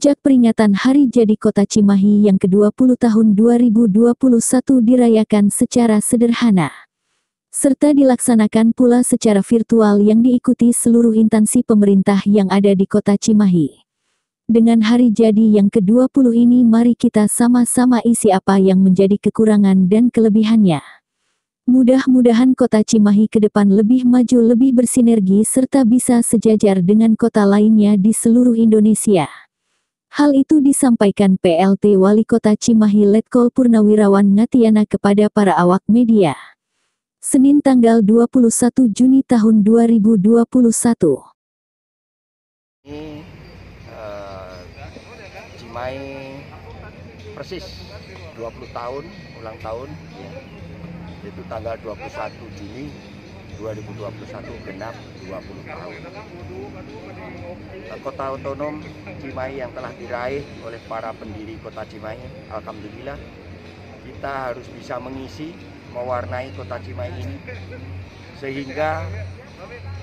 Puncak peringatan Hari Jadi Kota Cimahi yang ke-20 tahun 2021 dirayakan secara sederhana, serta dilaksanakan pula secara virtual yang diikuti seluruh instansi pemerintah yang ada di Kota Cimahi. Dengan hari jadi yang ke-20 ini, mari kita sama-sama isi apa yang menjadi kekurangan dan kelebihannya. Mudah-mudahan Kota Cimahi ke depan lebih maju, lebih bersinergi, serta bisa sejajar dengan kota lainnya di seluruh Indonesia. Hal itu disampaikan PLT Wali Kota Cimahi Letkol Purnawirawan Ngatiana kepada para awak media, Senin tanggal 21 Juni tahun 2021. Ini Cimahi persis 20 tahun ulang tahun ya. Itu tanggal 21 Juni 2021 genap 20 tahun. Kota otonom Cimahi yang telah diraih oleh para pendiri Kota Cimahi, alhamdulillah kita harus bisa mengisi, mewarnai Kota Cimahi ini sehingga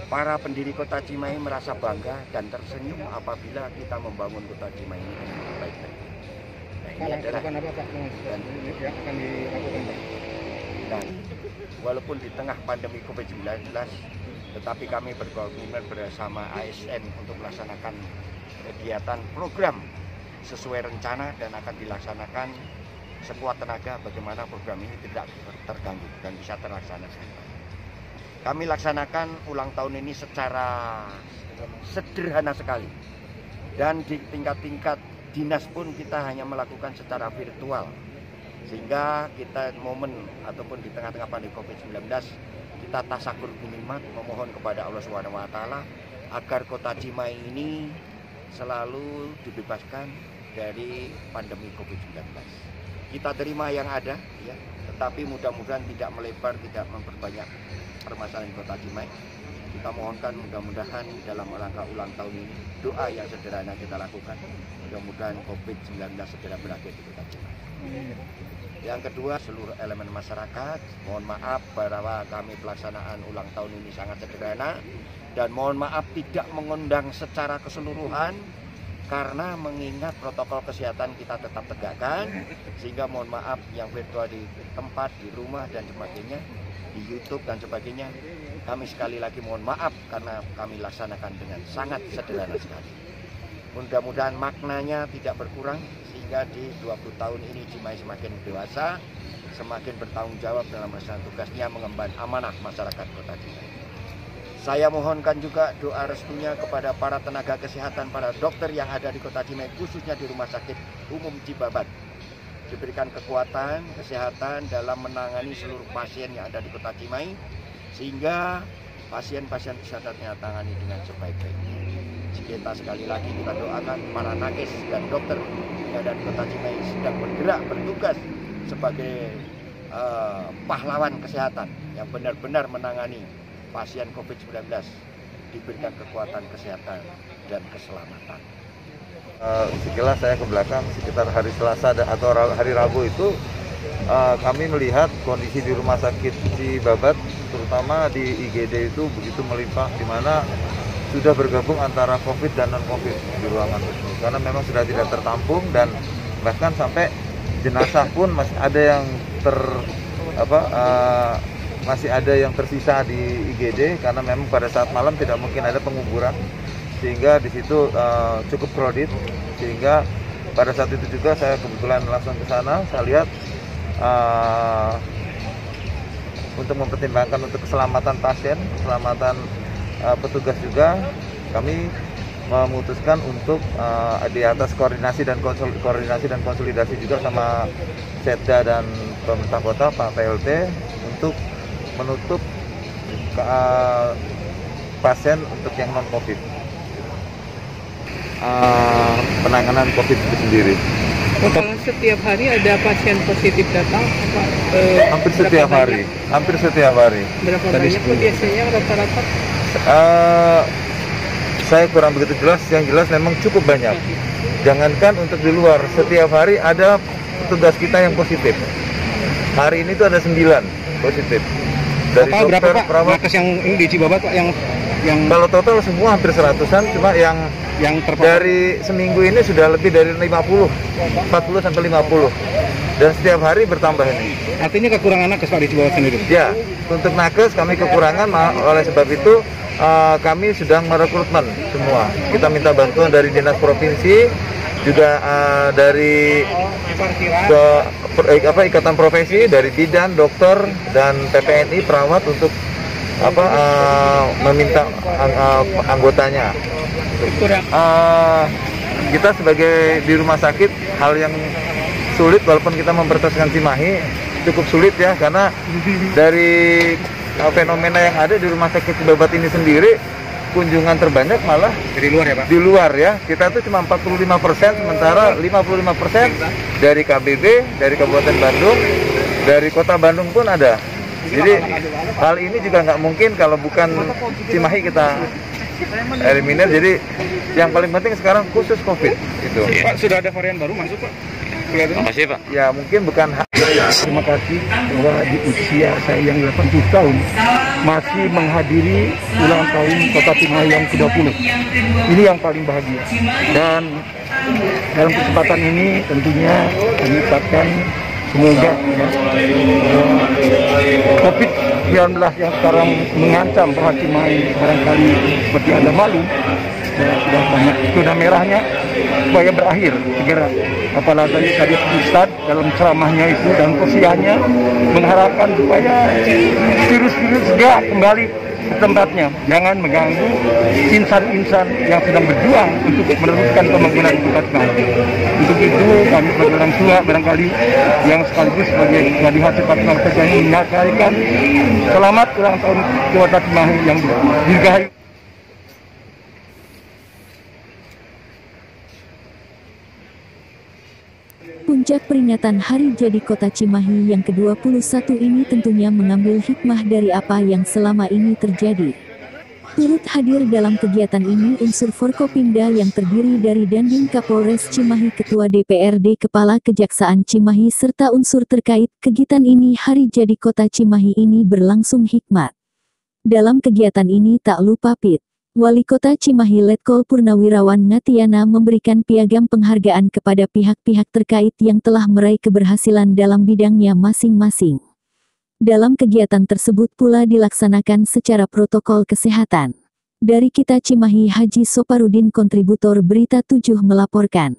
para pendiri Kota Cimahi merasa bangga dan tersenyum apabila kita membangun Kota Cimahi ini dengan baik-baik. Nah, ini adalah apa Pak yang akan dilakukan Pak? Dan walaupun di tengah pandemi COVID-19, tetapi kami berkomitmen bersama ASN untuk melaksanakan kegiatan program sesuai rencana dan akan dilaksanakan sekuat tenaga bagaimana program ini tidak terganggu dan bisa terlaksana. Kami laksanakan ulang tahun ini secara sederhana sekali, dan di tingkat-tingkat dinas pun kita hanya melakukan secara virtual. Sehingga kita momen ataupun di tengah-tengah pandemi COVID-19 kita tasakur binimat memohon kepada Allah SWT agar Kota Cimahi ini selalu dibebaskan dari pandemi COVID-19. Kita terima yang ada ya, tetapi mudah-mudahan tidak melebar, tidak memperbanyak permasalahan Kota Cimahi. Kita mohonkan mudah-mudahan dalam rangka ulang tahun ini doa yang sederhana kita lakukan. Mudah-mudahan COVID-19 segera berakhir di Kota Cimahi. Yang kedua, seluruh elemen masyarakat, mohon maaf bahwa kami pelaksanaan ulang tahun ini sangat sederhana, dan mohon maaf tidak mengundang secara keseluruhan karena mengingat protokol kesehatan kita tetap tegakkan, sehingga mohon maaf yang virtual di tempat, di rumah dan sebagainya, di YouTube dan sebagainya, kami sekali lagi mohon maaf karena kami laksanakan dengan sangat sederhana sekali. Mudah-mudahan maknanya tidak berkurang, sehingga di 20 tahun ini Cimahi semakin dewasa, semakin bertanggung jawab dalam melaksanakan tugasnya mengemban amanah masyarakat Kota Cimahi. Saya mohonkan juga doa restunya kepada para tenaga kesehatan, para dokter yang ada di Kota Cimahi, khususnya di Rumah Sakit Umum Cibabat. Diberikan kekuatan, kesehatan dalam menangani seluruh pasien yang ada di Kota Cimahi, sehingga pasien-pasien bisa ditangani dengan sebaik-baiknya. Kita sekali lagi kita doakan para nakes dan dokter yang ada di Kota Cimahi sedang bergerak bertugas sebagai pahlawan kesehatan yang benar-benar menangani pasien COVID-19, diberikan kekuatan kesehatan dan keselamatan. Sekilas saya ke belakang sekitar hari Selasa atau hari Rabu itu kami melihat kondisi di Rumah Sakit Cibabat, terutama di IGD itu begitu melimpah, di mana sudah bergabung antara COVID dan non-COVID di ruangan itu, karena memang sudah tidak tertampung, dan bahkan sampai jenazah pun masih ada yang masih ada yang tersisa di IGD, karena memang pada saat malam tidak mungkin ada penguburan, sehingga di situ cukup crowded. Sehingga pada saat itu juga saya kebetulan langsung ke sana, saya lihat untuk mempertimbangkan untuk keselamatan pasien, keselamatan petugas juga, kami memutuskan untuk di atas koordinasi dan konsolidasi juga sama Setda dan pemerintah kota, Pak PLT, untuk menutup pasien untuk yang non-COVID, penanganan COVID itu sendiri. Setiap hari ada pasien positif datang? Hampir setiap hari. Berapa banyak biasanya rata-rata? Saya kurang begitu jelas, yang jelas memang cukup banyak. Jangankan untuk di luar, setiap hari ada petugas kita yang positif. Hari ini tuh ada 9 positif. Dari total dokter, berapa Pak? Nakes yang di Cibabat Pak yang Kalau total semua hampir 100-an, cuma yang dari seminggu ini sudah lebih dari 50, 40 sampai 50. Dan setiap hari bertambah ini. Artinya kekurangan nakes Pak di Cibabat sendiri? Ya, untuk nakes kami kekurangan, oleh sebab itu kami sedang merekrutmen semua. Kita minta bantuan dari dinas provinsi, juga dari ikatan profesi, dari bidan, dokter, dan PPNI perawat untuk meminta anggotanya. Kita sebagai di rumah sakit, hal yang sulit walaupun kita memprioritaskan Cimahi cukup sulit ya, karena dari fenomena yang ada di rumah sakit Cibabat ini sendiri, kunjungan terbanyak malah Dari luar ya Pak? di luar ya. Kita tuh cuma 45%, sementara 55% dari KBB, dari Kabupaten Bandung, dari Kota Bandung pun ada. Jadi hal ini juga nggak mungkin kalau bukan Cimahi kita eliminir. Jadi yang paling penting sekarang khusus COVID itu. Pak, sudah ada varian baru masuk Pak? Terima kasih Pak. Ya mungkin bukan. Terima kasih bahwa di usia saya yang 80 tahun masih menghadiri ulang tahun Kota Cimahi yang ke-20. Ini yang paling bahagia. Dan dalam kesempatan ini tentunya kami ucapkan semoga COVID-19 yang sekarang mengancam bahwa Cimahi barangkali seperti Anda malu, sudah banyak zona merahnya, supaya berakhir segera. Apalagi tadi Ustadz dalam ceramahnya itu dan tausiahnya mengharapkan supaya virus-virus segera kembali ke tempatnya. Jangan mengganggu insan-insan yang sedang berjuang untuk meneruskan pembangunan Kota Cimahi. Untuk itu kami sebagai orang tua barangkali yang sekaligus sebagai Wadihat Sepak Bola ini menyampaikan selamat ulang tahun Kota Cimahi yang dirgahayu. Puncak peringatan Hari Jadi Kota Cimahi yang ke-21 ini tentunya mengambil hikmah dari apa yang selama ini terjadi. Turut hadir dalam kegiatan ini unsur Forkopimda yang terdiri dari Dandim Kapolres Cimahi, Ketua DPRD, Kepala Kejaksaan Cimahi, serta unsur terkait. Kegiatan ini Hari Jadi Kota Cimahi ini berlangsung hikmat. Dalam kegiatan ini tak lupa Wali Kota Cimahi Letkol Purnawirawan Ngatiana memberikan piagam penghargaan kepada pihak-pihak terkait yang telah meraih keberhasilan dalam bidangnya masing-masing. Dalam kegiatan tersebut pula dilaksanakan secara protokol kesehatan. Dari Kita Cimahi, Haji Soparudin, kontributor Berita 7 melaporkan.